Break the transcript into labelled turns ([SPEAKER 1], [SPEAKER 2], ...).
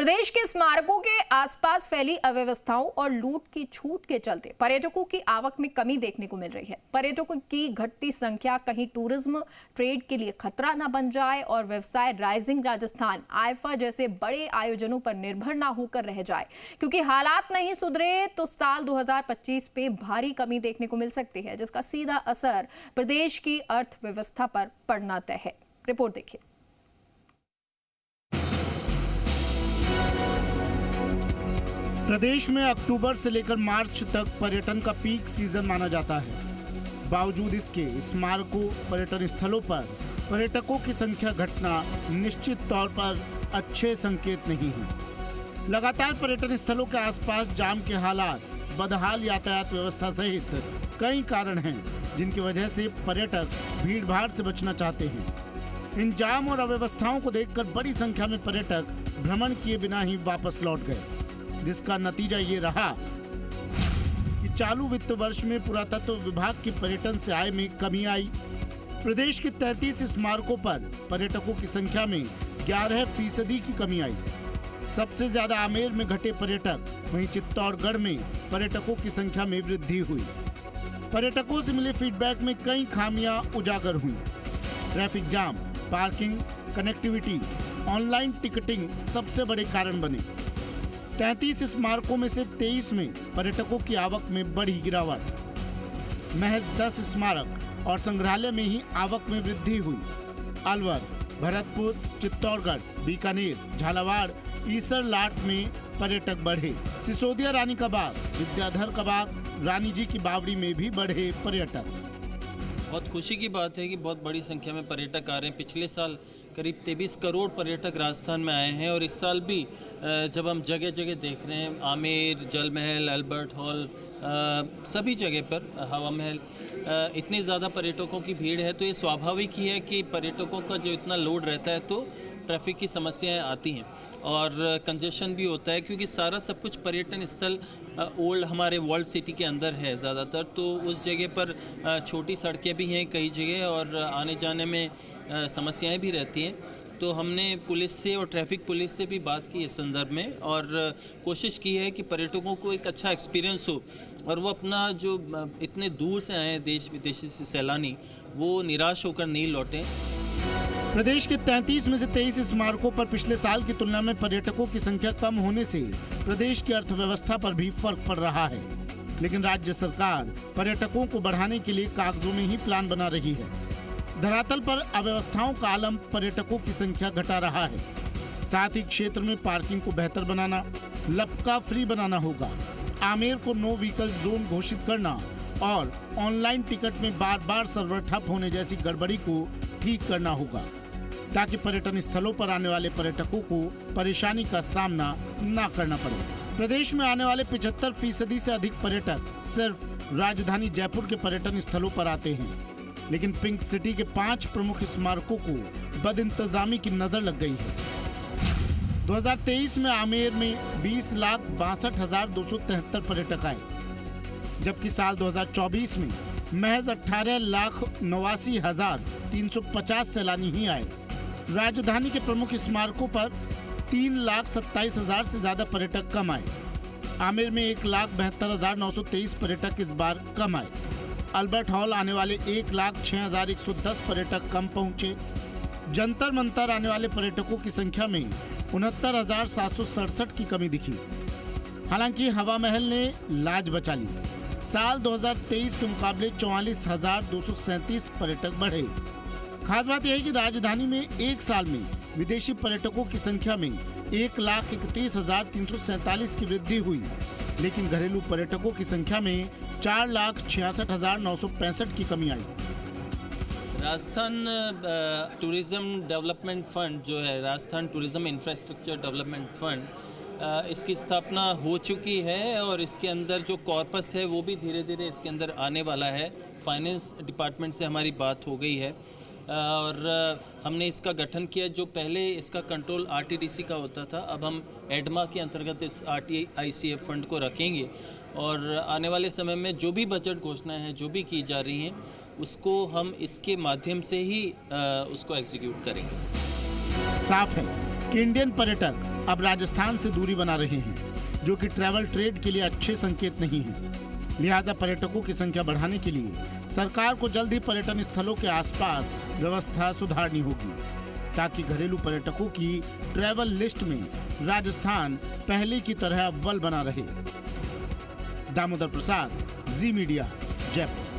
[SPEAKER 1] प्रदेश के स्मारकों के आसपास फैली अव्यवस्थाओं और लूट की छूट के चलते पर्यटकों की आवक में कमी देखने को मिल रही है। पर्यटकों की घटती संख्या कहीं टूरिज्म ट्रेड के लिए खतरा न बन जाए और व्यवसाय राइजिंग राजस्थान आईफा जैसे बड़े आयोजनों पर निर्भर न होकर रह जाए, क्योंकि हालात नहीं सुधरे तो साल 2025 पे भारी कमी देखने को मिल सकती है, जिसका सीधा असर प्रदेश की अर्थव्यवस्था पर पड़ना तय है। रिपोर्ट देखिए।
[SPEAKER 2] प्रदेश में अक्टूबर से लेकर मार्च तक पर्यटन का पीक सीजन माना जाता है। बावजूद इसके स्मारकों पर्यटन स्थलों पर पर्यटकों की संख्या घटना निश्चित तौर पर अच्छे संकेत नहीं है। लगातार पर्यटन स्थलों के आसपास जाम के हालात, बदहाल यातायात व्यवस्था सहित कई कारण हैं जिनकी वजह से पर्यटक भीड़भाड़ से बचना चाहते हैं। इन जाम और अव्यवस्थाओं को देखकर बड़ी संख्या में पर्यटक भ्रमण किए बिना ही वापस लौट गए, जिसका नतीजा ये रहा कि चालू वित्त वर्ष में पुरातत्व विभाग की पर्यटन से आय में कमी आई। प्रदेश के 33 स्मारकों पर पर्यटकों की संख्या में 11% की कमी आई। सबसे ज्यादा आमेर में घटे पर्यटक, वहीं चित्तौड़गढ़ में पर्यटकों की संख्या में वृद्धि हुई। पर्यटकों से मिले फीडबैक में कई खामियां उजागर हुई। Traffic jam, parking, connectivity, online ticketing सबसे बड़े कारण बने। 33 स्मारकों में से 23 में पर्यटकों की आवक में बड़ी गिरावट। महज 10 स्मारक और संग्रहालय में ही आवक में वृद्धि हुई। अलवर, भरतपुर, चित्तौड़गढ़, बीकानेर, झालावाड़, ईसरलाट में पर्यटक बढ़े। सिसोदिया रानी का बाग, विद्याधर का बाग, रानी जी की बावड़ी में भी बढ़े पर्यटक।
[SPEAKER 3] बहुत खुशी की बात है कि बहुत बड़ी संख्या में पर्यटक आ रहे हैं। पिछले साल करीब 23 करोड़ पर्यटक राजस्थान में आए हैं और इस साल भी जब हम जगह जगह देख रहे हैं, आमेर, जल महल, अल्बर्ट हॉल, सभी जगह पर हवा महल, इतने ज़्यादा पर्यटकों की भीड़ है तो ये स्वाभाविक ही है कि पर्यटकों का जो इतना लोड रहता है तो ट्रैफिक की समस्याएं आती हैं और कंजेशन भी होता है, क्योंकि सारा सब कुछ पर्यटन स्थल ओल्ड हमारे वर्ल्ड सिटी के अंदर है ज़्यादातर, तो उस जगह पर छोटी सड़कें भी हैं कई जगह और आने जाने में समस्याएं भी रहती हैं। तो हमने पुलिस से और ट्रैफिक पुलिस से भी बात की इस संदर्भ में और कोशिश की है कि पर्यटकों को एक अच्छा एक्सपीरियंस हो और वो अपना जो इतने दूर से आए हैं देश विदेशी से सैलानी, वो निराश होकर नहीं लौटें।
[SPEAKER 2] प्रदेश के 33 में से 23 स्मारकों पर पिछले साल की तुलना में पर्यटकों की संख्या कम होने से प्रदेश की अर्थव्यवस्था पर भी फर्क पड़ रहा है, लेकिन राज्य सरकार पर्यटकों को बढ़ाने के लिए कागजों में ही प्लान बना रही है। धरातल पर अव्यवस्थाओं का आलम पर्यटकों की संख्या घटा रहा है। साथ ही क्षेत्र में पार्किंग को बेहतर बनाना, लपका फ्री बनाना होगा। आमेर को नो व्हीकल जोन घोषित करना और ऑनलाइन टिकट में बार बार सर्वर ठप होने जैसी गड़बड़ी को ठीक करना होगा, ताकि पर्यटन स्थलों पर आने वाले पर्यटकों को परेशानी का सामना न करना पड़े। प्रदेश में आने वाले 75% से अधिक पर्यटक सिर्फ राजधानी जयपुर के पर्यटन स्थलों पर आते हैं, लेकिन पिंक सिटी के 5 प्रमुख स्मारकों को बदइंतजामी की नजर लग गई है। 2023 में आमेर में 20,62,273 पर्यटक आए, जबकि साल 2024 में महज 18,89,350 सैलानी ही आए। राजधानी के प्रमुख स्मारकों पर 3,27,000 से ज्यादा पर्यटक कम आए। आमेर में 1,72,923 पर्यटक इस बार कम आए। अल्बर्ट हॉल आने वाले 1,06,110 पर्यटक कम पहुंचे। जंतर मंतर आने वाले पर्यटकों की संख्या में 69,767 की कमी दिखी। हालांकि हवा महल ने लाज बचा ली। साल 2023 के मुकाबले 44,237 पर्यटक बढ़े। खास बात यह है कि राजधानी में एक साल में विदेशी पर्यटकों की संख्या में 1,31,347 की वृद्धि हुई, लेकिन घरेलू पर्यटकों की संख्या में 4,66,965 की कमी आई।
[SPEAKER 3] राजस्थान टूरिज्म डेवलपमेंट फंड जो है, Rajasthan tourism infrastructure development fund, इसकी स्थापना हो चुकी है और इसके अंदर जो कॉर्पस है वो भी धीरे धीरे इसके अंदर आने वाला है। फाइनेंस डिपार्टमेंट से हमारी बात हो गई है और हमने इसका गठन किया। जो पहले इसका कंट्रोल आरटीडीसी का होता था, अब हम एडमा के अंतर्गत इस आरटीआईसीएफ फंड को रखेंगे और आने वाले समय में जो भी बजट घोषणाएं हैं, जो भी की जा रही हैं, उसको हम इसके माध्यम से ही उसको एग्जीक्यूट करेंगे।
[SPEAKER 2] साफ है कि इंडियन पर्यटक अब राजस्थान से दूरी बना रहे हैं, जो कि ट्रैवल ट्रेड के लिए अच्छे संकेत नहीं है। लिहाजा पर्यटकों की संख्या बढ़ाने के लिए सरकार को जल्द ही पर्यटन स्थलों के आसपास व्यवस्था सुधारनी होगी, ताकि घरेलू पर्यटकों की ट्रैवल लिस्ट में राजस्थान पहले की तरह अव्वल बना रहे। दामोदर प्रसाद, जी मीडिया, जयपुर।